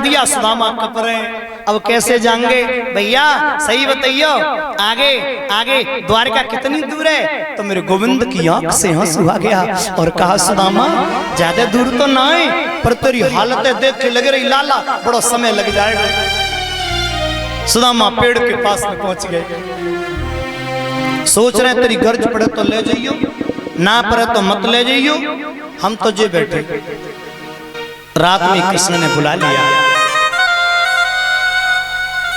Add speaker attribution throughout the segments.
Speaker 1: दिया, सुदामा कप रहे। अब कैसे जाएंगे भैया, सही बताइयो, आगे आगे द्वारका कितनी दूर है? तो मेरे गोविंद की आंख से आंसू आ गया और कहा सुदामा ज्यादा दूर तो ना है, पर तेरी हालत देख के लग रही लाला बड़ा समय लग जाएगा। सुदामा पेड़ के पास में पहुंच गए, सोच रहे तेरी गर्ज पड़े तो ले जाइयो, ना पड़े तो मत ले जाइयो, हम तो जे बैठे। रात में कृष्ण ने बुला लिया,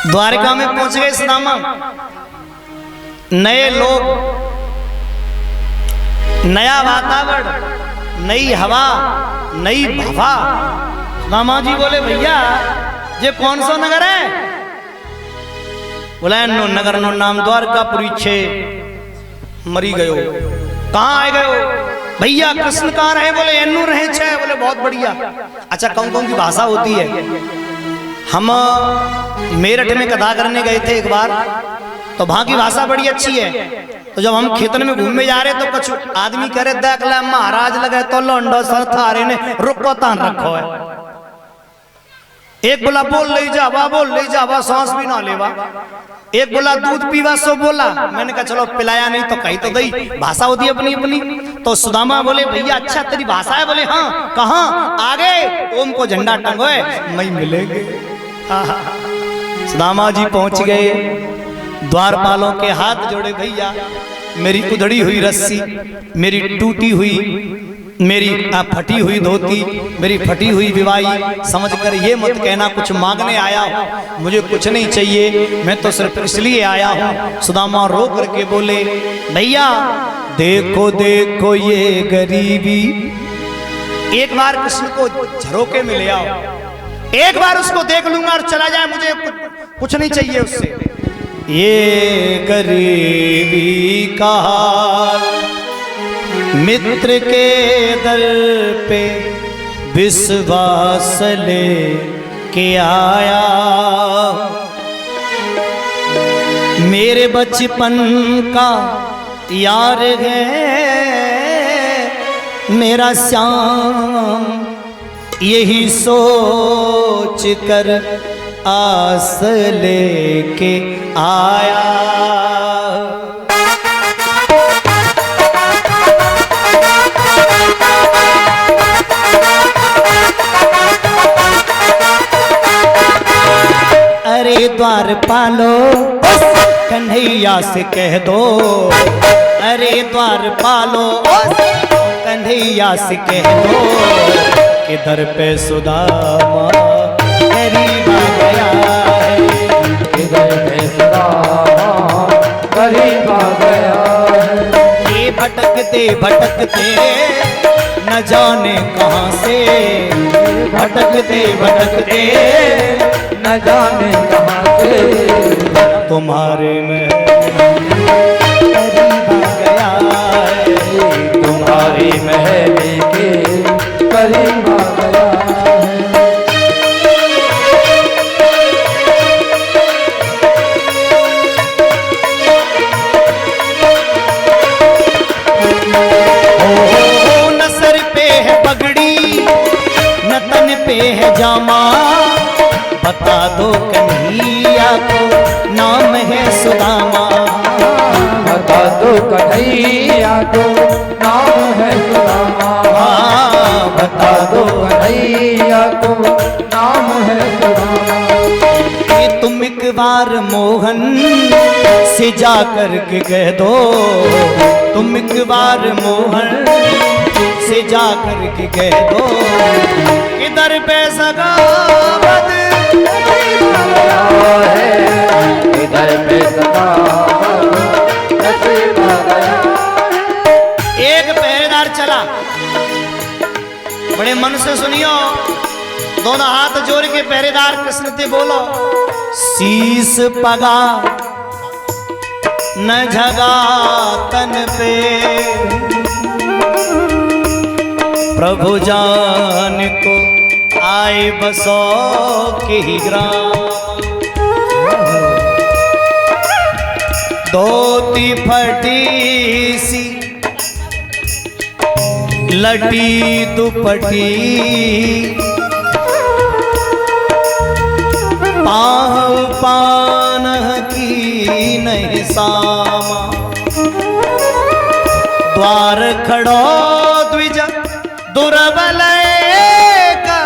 Speaker 1: द्वारका में पहुंच गए सुदामा। नए लोग, नया वातावरण, नई हवा, नई हवा। सुदामा जी बोले भैया ये कौन सा नगर है? बोला नो नगर नो नाम द्वारकापुरी छे। मरी गयो, कहाँ आए गयो भैया? कृष्ण कहाँ रहे? बोले एन्नू रहे छे। बोले बहुत बढ़िया। अच्छा कौन कौन की भाषा होती है? हम मेरठ में कथा करने गए थे एक बार, तो वहां की भाषा बड़ी अच्छी है। तो जब हम खेतन में घूमने जा रहे तो कुछ आदमी करे देख ले महाराज लगे तो लौंडो सर थारे ने रुको तान रखो है। एक बोला बोल ले जावा, बोल ले जावा, सांस भी ना लेवा। एक बोला दूध पीवा, सो बोला। मैंने कहा चलो पिलाया नहीं तो कहीं तो दई, भाषा होती है अपनी अपनी। तो सुदामा बोले भैया अच्छा तेरी भाषा है? बोले हाँ। कहाँ? आगे ओम को झंडा टंगोए मई मिलेंगे। सुदामा जी पहुंच गए, द्वारपालों के हाथ जोड़े भैया मेरी उधड़ी हुई रस्सी, मेरी टूटी हुई, मेरी फटी हुई धोती, मेरी फटी हुई विवाही समझकर ये मत कहना कुछ मांगने आया हूँ, मुझे कुछ नहीं चाहिए, मैं तो सिर्फ इसलिए आया हूँ। सुदामा रो करके बोले भैया देखो देखो ये गरीबी। एक बार कृष्ण को झरोके में ले आओ, एक बार उसको देख लूंगा और चला जाए, मुझे कुछ नहीं चाहिए उससे। ये गरीबी का मित्र के दर पे विश्वास ले के आया, मेरे बचपन का यार है मेरा श्याम, यही सोच कर आस लेके आया। अरे द्वारपालो कन्हैया से कह दो, अरे द्वारपालो कन्हैया से कह दो कि दर पे सुदामा गरीब आ गया है,
Speaker 2: दर पे सुदामा गरीब आ गया है।
Speaker 1: ये भटकते भटकते न जाने कहाँ से, भटकते भटकते
Speaker 2: न जाने कहाँ से
Speaker 1: तुम्हारे में करीब आ गया है,
Speaker 2: तुम्हारी महल के करीब आ गया है।
Speaker 1: ओ न सर पे है पगड़ी न तन पे है जामा, बता दो कन्हैया को नाम है सुदामा,
Speaker 2: बता दो कन्हैया को नाम है सुदामा,
Speaker 1: बता दो
Speaker 2: कन्हैया को नाम है सुदामा।
Speaker 1: कि तुम एक बार मोहन से जा करके कह दो, तुम एक बार मोहन से जा करके कह दो इधर पे सगावत
Speaker 2: इधर पे
Speaker 1: एक पहरेदार चला, बड़े मन से सुनियो, दोनों हाथ जोड़ के पहरेदार कृष्ण से बोलो, शीस पगा न झगा तन पे, प्रभु जान को आए बसो के ही ग्राम, धोती फटी सी लटी दुपटी, पाहु पान की नहीं सामा, द्वार खड़ो द्विज दुर्बल का,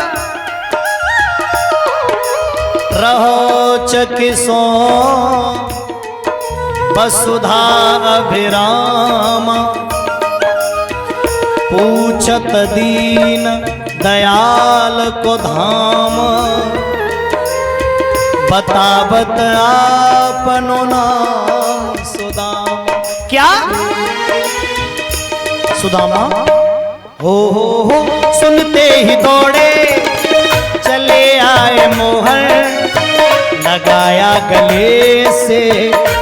Speaker 1: रहो चकिसो वसुधा अभिरामा, पूछत दीन दयाल को धाम, बतावत आपनो नाम सुदामा। क्या सुदामा हो सुनते ही दौड़े चले आए मोहन, लगाया गले से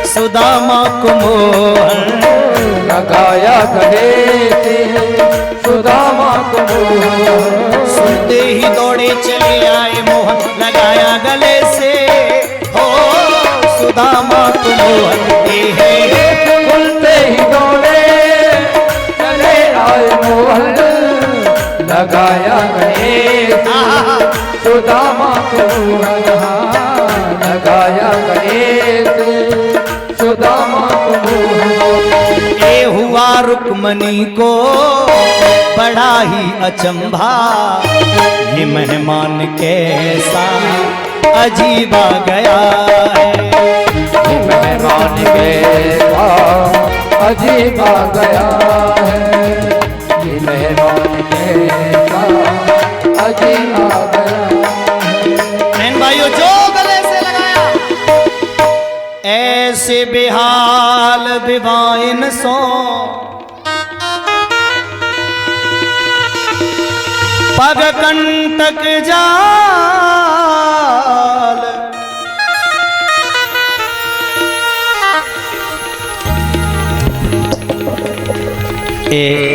Speaker 1: सुदामा को मोहन,
Speaker 2: लगाया गले से सुदामा को मोहन।
Speaker 1: सुनते ही दौड़े चले आए मोहन, लगाया गले से हो सुदामा को मोहन।
Speaker 2: सुनते ही दौड़े चले आए मोहन, लगाया गले से सुदामा को मोहन, लगाया गले से सुदामा को मोहन।
Speaker 1: ये हुआ रुक्मणी को बड़ा ही अचंभा, ये मेहमान कैसा अजीबा गया है,
Speaker 2: ये मेहमान कैसा अजीबा गया है, ये मेहमान कैसा अजीबा गया है।
Speaker 1: बहन भाइयों जो गले से लगाया, ऐसे बेहाल विवाइन सो, पग कंटक जाल,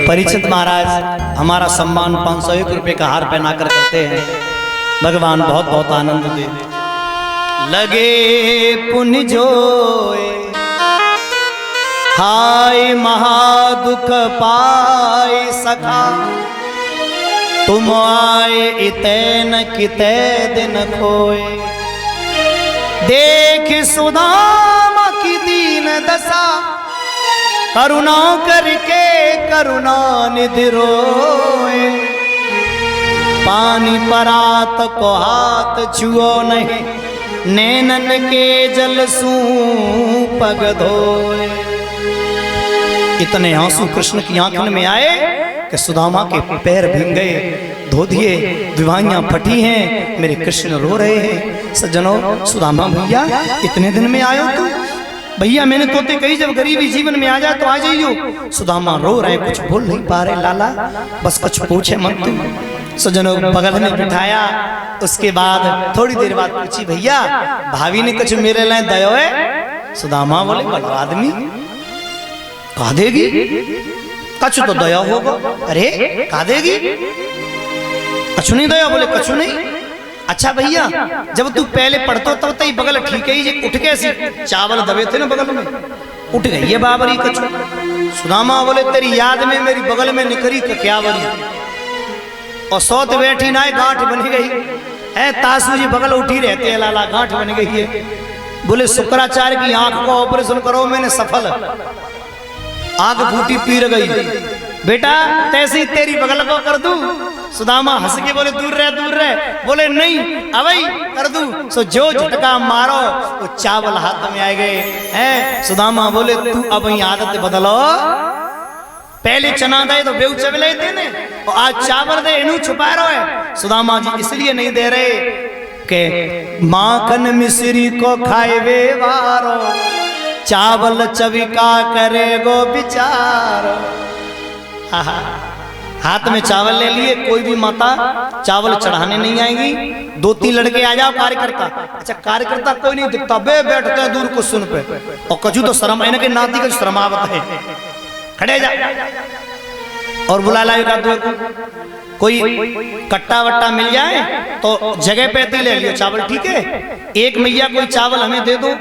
Speaker 1: परीक्षित महाराज हमारा सम्मान 501 रुपये का हार पहनाकर करते हैं। भगवान बहुत बहुत आनंद दे। लगे पुण्य जोए हाय महादुख पाए सखा, तुम आए इते न किते दिन खोए, देख सुदामा की दीन दशा, करुणा करके करुणा निधि रोए, पानी परात को हाथ छुओ नहीं, नैनन के जल सू पग धोए। इतने आंसू कृष्ण की आंखों में आए कि सुदामा के पैर भीग गए, धो दिए, विवाहियां फटी हैं, मेरे कृष्ण रो रहे हैं। सज्जनों, सुदामा भैया इतने दिन में आयो तू? भैया मैंने तोते कही जब गरीबी जीवन में आ जाए तो आ जाइयो। सुदामा रो रहे, कुछ बोल नहीं पा रहे, लाला बस कुछ पूछे मत तू। सज्जनों बगल में बिठाया, उसके बाद थोड़ी देर बाद पूछी, भैया भाभी ने कुछ मेरे लिए दयो है? सुदामा बोले, बड़ा आदमी कहा देगी, कछु तो दया होगा। अरे कहा देगी, कछु नहीं दया? बोले कछु नहीं। अच्छा भैया जब तू पहले पढ़तो तब तई बगल ठीक है, उठ के ऐसी चावल दबे थे ना बगल में, उठ गई ये बाबरी कछु। सुदामा बोले, तेरी याद में मेरी बगल में निकरी क्या बरी, और सौत बैठी ना गांठ बन गई है। तासू जी बगल उठी रहते हैं, लाला गांठ बन गई है। बोले शुक्राचार्य की आंख को ऑपरेशन करो, मैंने सफल, आग फूटी पीर गई। बेटा तैसी तेरी बगल को कर दूं? सुदामा हंस के बोले, दूर रह दूर रह। बोले नहीं अवई कर दूं। सो जो झटका मारो वो चावल हाथ में आ गए हैं। सुदामा बोले, तू अब आदत बदलो, पहले चना दे तो बेऊ चवले थे ने, और आज चावल दे इनू छुपा रहे है। सुदामा जी इसलिए नहीं दे रहे कि माखन मिश्री को खाए वे वारो, चावल चविका करे गो विचार। हाथ में चावल ले लिए, कोई भी माता चावल चढ़ाने नहीं आएगी। 2-3 लड़के आ जाओ कार्यकर्ता, अच्छा कार्यकर्ता कोई नहीं दिखता, बे बैठते हैं दूर कुछ सुन पे, और कछु तो शर्म है ना कि नाती का शर्मावत है, खड़े जा और बुला लाए का दो। कोई कट्टा वट्टा मिल जाए तो जगह पे ले लियो चावल, ठीक है। एक मैया कोई चावल हमें दे दो,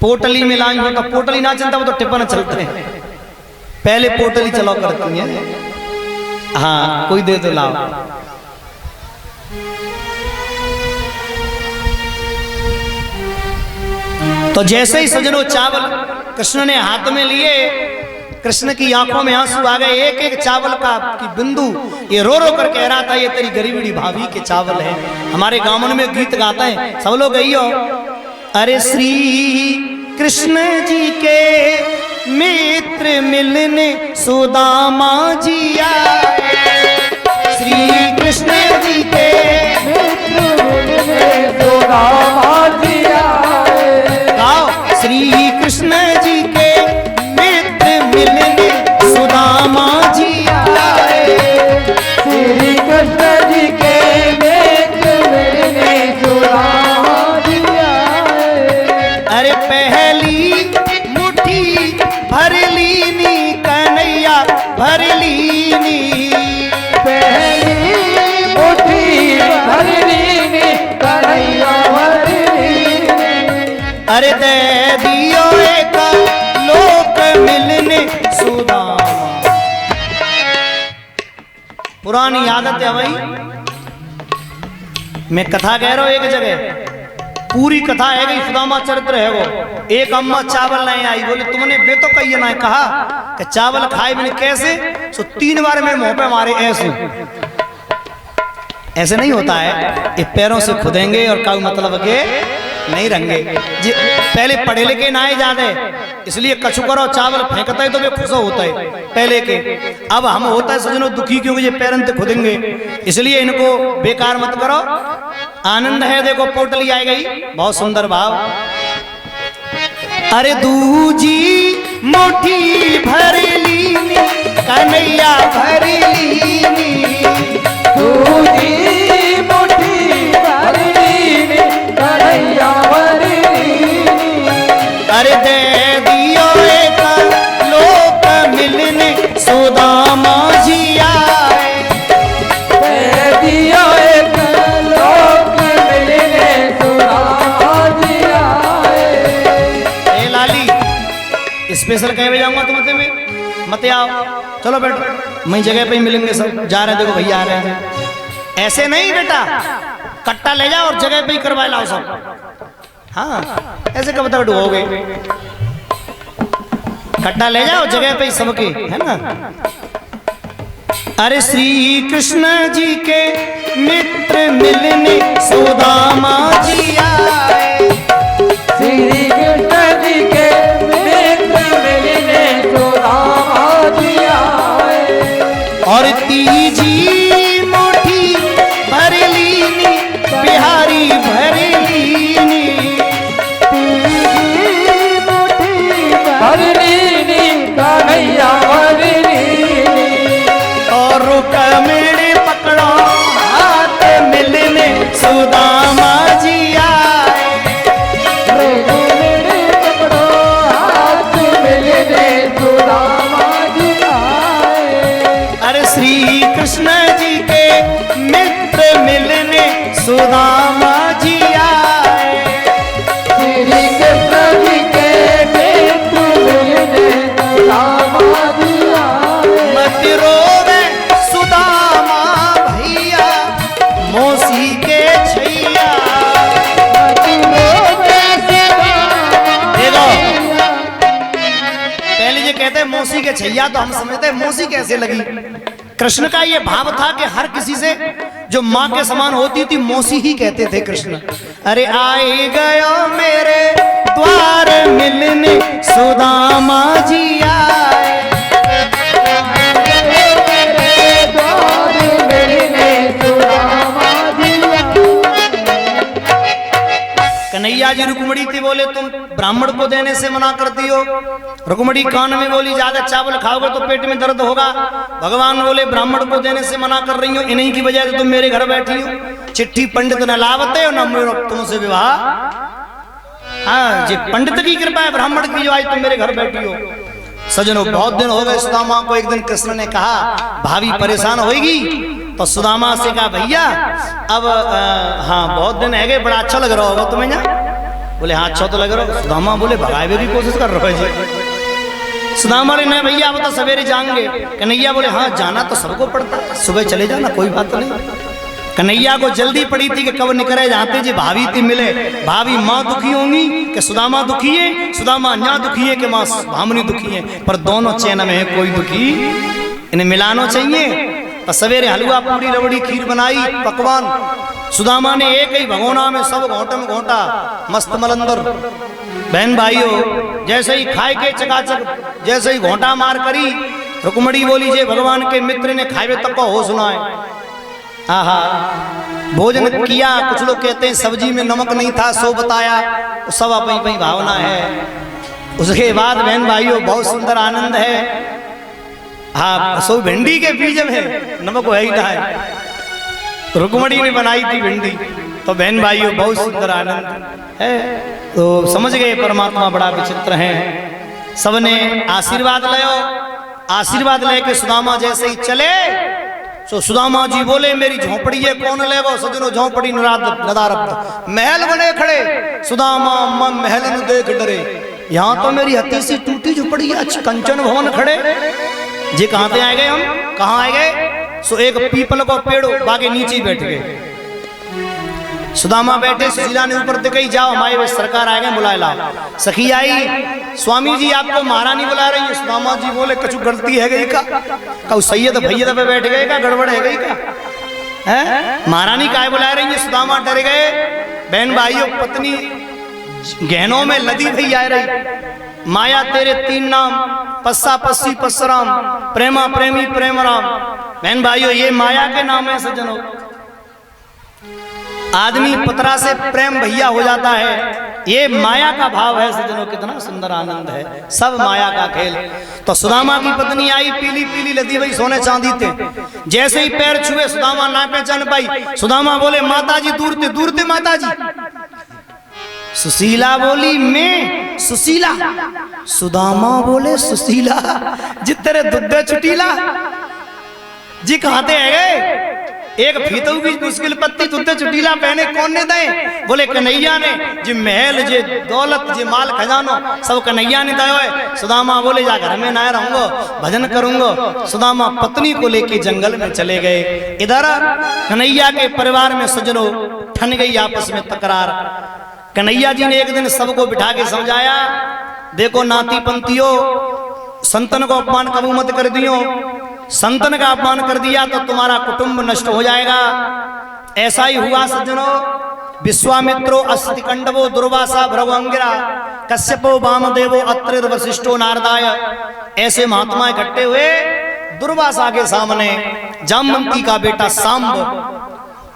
Speaker 1: पोटली में लाएंगे तो पोटली ना चलता, वो तो टिप्पण चलते हैं, पहले पोटली चलाओ करती है। हाँ कोई दे दो लाओ। तो जैसे ही सजनों चावल कृष्ण ने हाथ में लिए, कृष्ण की आंखों में आंसू आ गए। एक एक चावल का की बिंदु ये रो रो कर कह रहा था, ये तेरी गरीबड़ी भाभी के चावल है। हमारे गाँव में गीत गाते हैं, सब लोग गई हो। अरे श्री कृष्ण जी के मित्र मिलने सुदामा जी आए। श्री कृष्ण जी के
Speaker 2: मित्र मिलने सुदामा जी आए।
Speaker 1: गाओ, श्री कृष्ण जी के मित्र मिलने सुदामा जी आए।
Speaker 2: श्री कृष्ण जी के मित्र मिलने सुदामा जी आए।
Speaker 1: अरे पहली मुट्ठी भर लीनी कन्हैया भर लीनी।
Speaker 2: पहली मुट्ठी भर लीनी कन्हैया भर लीनी।
Speaker 1: अरे दे दियो एक लोक मिलने सुदामा। पुरानी आदत है भाई, मैं कथा कह रहा हूं एक जगह, पूरी कथा है गई, सुदामा चरित्र है वो। एक अम्मा चावल नहीं आई, बोले तुमने वे तो कही ना कहा कि चावल खाए बिना कैसे, सो 3 बार मेरे मुंह पे मारे ऐसे। ऐसे नहीं होता है, ये पैरों से खुदेंगे और का मतलब के नहीं रंगे। पहले पढ़े लिखे ना ही जाते, इसलिए कछु करो चावल फेंकता है तो वे खुश होता है पहले के। अब हम होता है सजनों दुखी, क्योंकि ये पैरन से खुदेंगे, इसलिए इनको बेकार मत करो। आनंद है, देखो पोटली आई गई, बहुत सुंदर भाव। अरे दूजी मुट्ठी भर लीनी कन्हैया भर लीनी।
Speaker 2: दूजी मुट्ठी भर लीनी कन्हैया भर लीनी।
Speaker 1: अरे दे दियो एक लोक मिलने सुदामा जी आए।
Speaker 2: दे दियो एक लोक मिलने सुदामा जी आए।
Speaker 1: ए लाली, स्पेशल कहे जाऊंगा तुमसे में, मत आओ, चलो बैठो, मैं जगह पे ही मिलेंगे सब। जा रहे देखो भैया आ रहे हैं। ऐसे नहीं बेटा, कट्टा ले जाओ और जगह पे ही करवा लाओ सब। हाँ, ऐसे कब तक हो गए, कट्टा ले जाओ जगह पे ही सबके, है ना। अरे श्री कृष्ण जी के मित्र मिलने सुदामा जी आए।
Speaker 2: श्री कृष्ण जी के मित्र मिलने सुदामा जी आए।
Speaker 1: और तीजी मुट्ठी भर लीनी बिहारी भर लीनी।
Speaker 2: तीजी मुट्ठी भर लीनी कन्हैया भर लीनी।
Speaker 1: और कमरे पकड़ो हाथ मिलने सुदामा जी आए।
Speaker 2: मिलने पकड़ो हाथ मिलने सुदामा जी आए।
Speaker 1: अरे श्री कृष्ण जी के मित्र मिलने सुदामा जी आए।
Speaker 2: श्री कृष्ण जी के मित्र मिलने सुदामा जी आए।
Speaker 1: मत रोवे सुदामा भैया मौसी के छैया। देखो, पहले ये कहते हैं मौसी के छैया, तो हम समझते हैं मौसी कैसे लगी। कृष्ण का ये भाव था कि हर किसी से जो माँ के समान होती थी मौसी ही कहते थे कृष्ण। अरे आए गयो मेरे द्वार मिलने सुदामा जी आए। कन्हैया जी रुक्मणी थी, बोले तुम ब्राह्मण को देने से मना करती हो। रुक्मणी कान में बोली ज्यादा चावल खाओगे तो पेट में दर्द होगा। भगवान बोले ब्राह्मण को देने से मना कर रही हो, इन्हीं की वजह से तुम मेरे घर बैठी हो। चिट्ठी पंडित न लावते हो न मेरो तुमसे विवाह। हाँ जी, पंडित की कृपा है, ब्राह्मण की जो आज तुम मेरे घर बैठी हो। सजनों, बहुत दिन हो गए सुदामा को। एक दिन कृष्ण ने कहा भाभी परेशान होगी, तो सुदामा से कहा भैया अब हाँ बहुत दिन है गए, बड़ा अच्छा लग रहा होगा तुम्हें ना। बोले हाँ अच्छा तो लग रहा है। सुदामा बोले भगाए की कोशिश कर रहे हो जी। सुदामा ने नहीं भैया अब तो सवेरे जाएंगे। कन्हैया बोले हाँ जाना तो सबको पड़ता है, सुबह चले जाना कोई बात नहीं। कन्हैया को जल्दी पड़ी थी कि कब निकले जाते जी भाभी थी मिले। भाभी माँ दुखी होंगी कि सुदामा दुखी है, सुदामा न्या दुखी है कि माँ भामनी दुखी है, पर दोनों चैन में है, कोई दुखी इन्हें मिलाना चाहिए। तो सवेरे हलवा पूरी रबड़ी खीर बनाई पकवान। सुदामा ने एक ही भगोना में सब घोंटे में घोंटा मस्त मलंदर। बहन भाइयों जैसे ही खाए के चकाचक जैसे ही घोंटा मार करी, रुक्मणी बोली जे भगवान के मित्र ने खाए तक को हो सुना है। आहा भोजन किया। कुछ लोग कहते हैं सब्जी में नमक नहीं था, सो बताया, सब अपनी भावना है। उसके बाद बहन भाइयों बहुत सुंदर आनंद है। हाँ सो भिंडी के बीज में नमक है ही है, रुक्मणी ने बनाई थी भिंडी। तो बहन भाइयों बहुत सुंदर आनंद है। तो समझ गए परमात्मा बड़ा विचित्र है। सबने आशीर्वाद लियो। आशीर्वाद लेके सुदामा जैसे ही चले तो सुदामा जी बोले मेरी झोपड़ी है कौन लेगो। सजनो झोपड़ी नदारत महल बने खड़े। सुदामा महल न देख डरे, यहाँ तो मेरी हत्ती सी टूटी झोपड़ी है, कंचन भवन खड़े। जी कहाँ पे आए गए हम, कहाँ आए गए। सो एक पीपल को पेड़ बागे नीचे बैठ गए। सुदामा बैठे, सुशीला ने ऊपर दिखाई जाओ हमारे वे सरकार आ गए बुलाए ला। सखी आई स्वामी जी आपको महारानी बुला रही है। सुदामा जी बोले कछु गलती है गई का, कहू सैयद भैयद पे बैठ गए का, गड़बड़ है गई का है, महारानी काय बुला रही है। सुदामा डर गए। बहन भाइयों पत्नी गहनों में लदी भई आ रही। माया तेरे तीन नाम, पस्सा पस्सी पस्सराम, प्रेमा प्रेमी प्रेम राम। बहन भाइयों ये माया के नाम है सज्जनों। आदमी पतरा से प्रेम भैया हो जाता है, ये माया का भाव है सज्जनों। कितना सुंदर आनंद है, सब माया का खेल। तो सुदामा की पत्नी आई पीली पीली लदी हुई सोने चांदी थे। जैसे ही पैर छुए सुदामा ना पहचान पाई। सुदामा बोले माता जी दूर थे माता जी। सुशीला बोली मैं सुशीला। सुदामा बोले सुशीला जी तेरे दुद्दे छुटीला जी कहते है गए। एक फीतू की मुश्किल पत्ती तुद्दे छुटीला पहने कौन ने दे। बोले कन्हैया ने जी महल जे दौलत जे माल खजानो सब कन्हैया ने दयो है। सुदामा बोले जा घर में ना रहूंगो भजन करूंगो। सुदामा पत्नी को लेके जंगल में चले गए। इधर कन्हैया के परिवार में सज्जनों ठन गई आपस में तकरार। कन्हैया जी ने एक दिन सबको बिठा के समझाया, देखो नाती पंथियों संतन को अपमान कबू मत कर दियो। संतन का अपमान कर दिया तो तुम्हारा कुटुंब नष्ट हो जाएगा। ऐसा ही हुआ सज्जनों। विश्वामित्रो अस्ति कंडवो दुर्वासा भृगुअंगिरा कश्यपो वामदेवो अत्रि वशिष्ठो नारदाय। ऐसे महात्मा इकट्ठे हुए दुर्वासा के सामने। जामवंती का बेटा सांब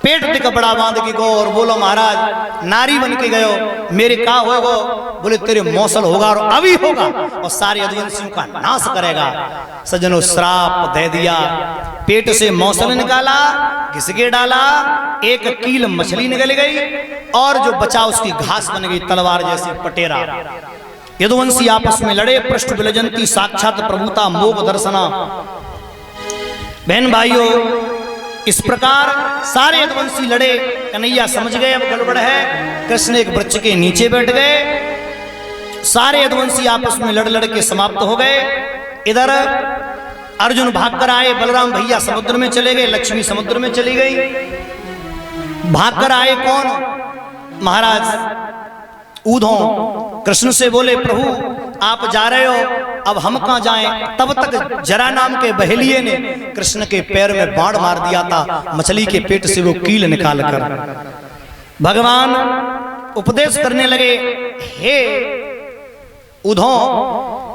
Speaker 1: पेट पे कपड़ा बांध के गो और बोलो महाराज नारी बन के गयो मेरे का होगो। बोले तेरे मौसल होगा और अभी होगा और सारे यदुवंशियों का नाश करेगा। सज्जनों श्राप दे दिया। पेट से मौसल निकाला, घिसके डाला, एक कील मछली निकल गई और जो बचा उसकी घास बन गई तलवार जैसी पटेरा। यदुवंशी आपस में लड़े। पृष्ठ विलजंती साक्षात प्रभुता मोग दर्शना। बहन भाइयों इस प्रकार सारे यदुवंशी लड़े। कन्हैया समझ गए अब गड़बड़ है। कृष्ण एक वृक्ष के नीचे बैठ गए। सारे यदुवंशी आपस में लड़ लड़ के समाप्त हो गए। इधर अर्जुन भागकर आए। बलराम भैया समुद्र में चले गए। लक्ष्मी समुद्र में चली गई। भागकर आए कौन? महाराज ऊधों। कृष्ण से बोले प्रभु आप जा रहे हो अब हम कहां जाएं। तब तक जरा नाम के बहेलिये ने कृष्ण के पैर में बाण मार दिया था। मछली के पेट से वो कील निकाल कर भगवान उपदेश करने लगे, हे उधो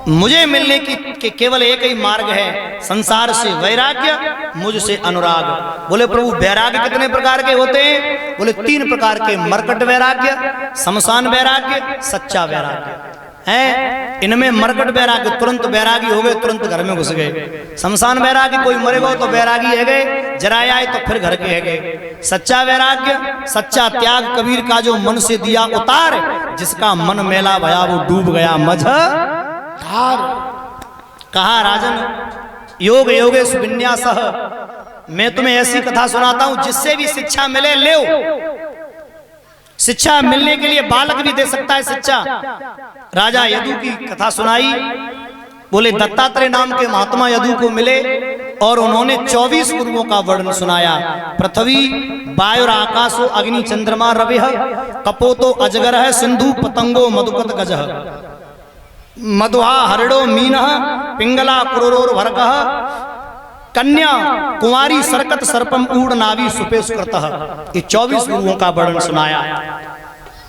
Speaker 1: मुझे मिलने की केवल एक ही मार्ग है, संसार से वैराग्य मुझसे अनुराग। बोले प्रभु वैराग्य कितने प्रकार के होते हैं? बोले 3 प्रकार के, मरकट वैराग्य, शमशान वैराग्य, सच्चा वैराग्य है। इनमें मरकट वैराग्य तुरंत वैरागी हो गए, तुरंत घर में घुस गए। शमशान वैराग्य कोई मरेगा तो वैरागी है गए, जराया आए तो फिर घर के है गए। सच्चा वैराग्य, सच्चा त्याग कबीर का जो मन से दिया उतार, जिसका मन मेला भया वो डूब गया मझधार। कहा राजन योग योगेश विन्यासः। मैं तुम्हें ऐसी कथा सुनाता हूं जिससे भी शिक्षा मिले ले। शिक्षा मिलने के लिए बालक भी दे सकता है शिक्षा। राजा यदु की कथा सुनाई। बोले दत्तात्रेय नाम के महात्मा यदु को मिले। और उन्होंने 24 गुरुओं का वर्णन सुनाया। पृथ्वी वायु आकाशो अग्नि चंद्रमा रविः कपोतो अजगर है सिंधु पतंगो मधुकत गजः मधुहा हरिणो मीनः पिंगला क्रूरोर भरकः कन्या कुंवारी सरकत सर्पम ऊढ़ नावी सुपेश कृतः। ये 24 गुरुओं का वर्णन सुनाया।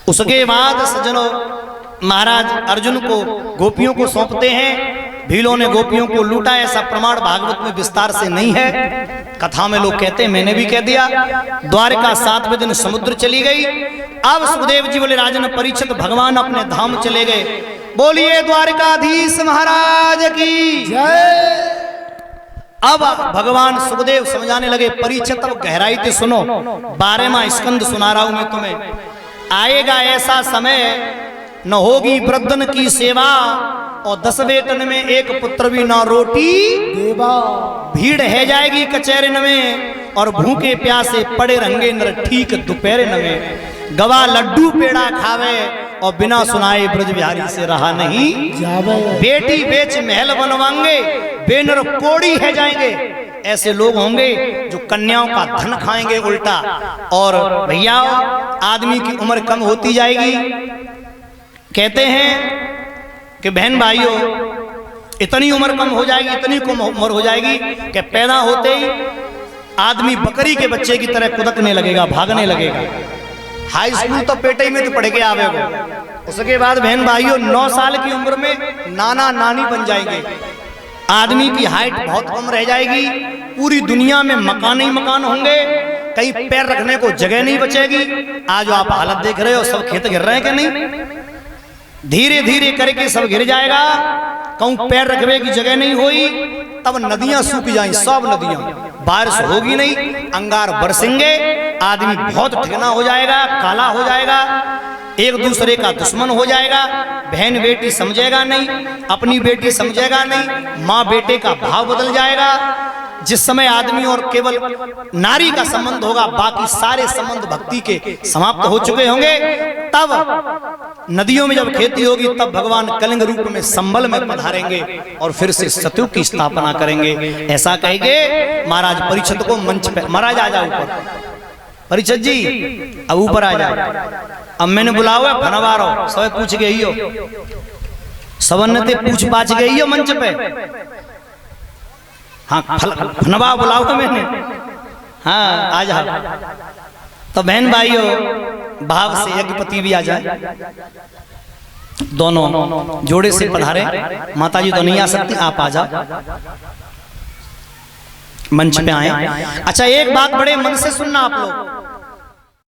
Speaker 1: उसके बाद सज्जनों महाराज अर्जुन को गोपियों को सौंपते हैं। भीलों ने गोपियों को लूटा, ऐसा प्रमाण भागवत में विस्तार से नहीं है। कथा में लोग कहते हैं, मैंने भी कह दिया। द्वारका 7वें दिन समुद्र चली गई। अब सुखदेव जी बोले राजन परीक्षित भगवान अपने धाम चले गए। बोलिए द्वारकाधीश महाराज की
Speaker 2: जय।
Speaker 1: अब भगवान सुखदेव समझाने लगे, परीक्षित अब गहराई से सुनो, 12वां स्कंद सुना रहा हूं मैं तुम्हें। आएगा ऐसा समय न होगी वृद्धन की सेवा और 10 वेतन में एक पुत्र भी ना रोटी
Speaker 2: देवा।
Speaker 1: भीड़ है जाएगी कचहरे में और भूखे प्यासे पड़े रहेंगे नर ठीक दोपहर में। गवा लड्डू पेड़ा खावे और बिना सुनाए ब्रज बिहारी से रहा नहीं
Speaker 2: जावे।
Speaker 1: बेटी बेच महल बनवाएंगे बेनर कोड़ी है जाएंगे। ऐसे लोग होंगे जो कन्याओं का धन खाएंगे उल्टा। और भैया आदमी की उम्र कम होती जाएगी। कहते हैं कि बहन भाइयों इतनी उम्र कम हो जाएगी, इतनी कम उम्र हो जाएगी कि पैदा होते ही आदमी बकरी के बच्चे की तरह कुदकने लगेगा, भागने लगेगा। हाई स्कूल तो पेटे में तो पढ़ के आवेगा। उसके बाद बहन भाइयों 9 साल की उम्र में नाना नानी बन जाएंगे। आदमी की हाइट बहुत कम रह जाएगी। पूरी दुनिया में मकान ही मकान होंगे, कहीं पैर रखने को जगह नहीं बचेगी। आज आप हालत देख रहे हो, सब खेत गिर रहे हैं कि नहीं? धीरे धीरे करके सब गिर जाएगा। कहूं पैर रखने की जगह नहीं हुई, तब नदियां सूख जाएं, सब नदियां। बारिश होगी नहीं, अंगार बरसेंगे, आदमी बहुत ठिकाना हो जाएगा, काला हो जाएगा, एक दूसरे का दुश्मन हो जाएगा। बहन बेटी समझेगा नहीं, अपनी बेटी समझेगा नहीं, माँ बेटे का भाव बदल जाएगा। जिस समय आदमी और केवल नारी का संबंध होगा, बाकी सारे संबंध भक्ति के समाप्त हो चुके होंगे। तब नदियों में जब खेती होगी, तब भगवान कलिंग रूप में संबल में पधारेंगे और फिर से सत्यु की स्थापना करेंगे। ऐसा कहेंगे महाराज परीक्षित को मंच पे, महाराज आ जाओ ऊपर। परीक्षित जी अब ऊपर आ जाओ। अब मैंने बुलाओ फनवारो सब पूछ गई हो, सवन्नते पूछ पाछ गई हो मंच पे। हाँ फनवा बुलाओ मैंने। हाँ आ जाओ। तो बहन भाइयों भाव से यज्ञपति भी आ जाए, दोनों जोड़े से पधारे। माता जी तो नहीं आ सकती, आप आ जाओ, मंच पे आए। अच्छा एक बात बड़े मन से सुनना आप लोग,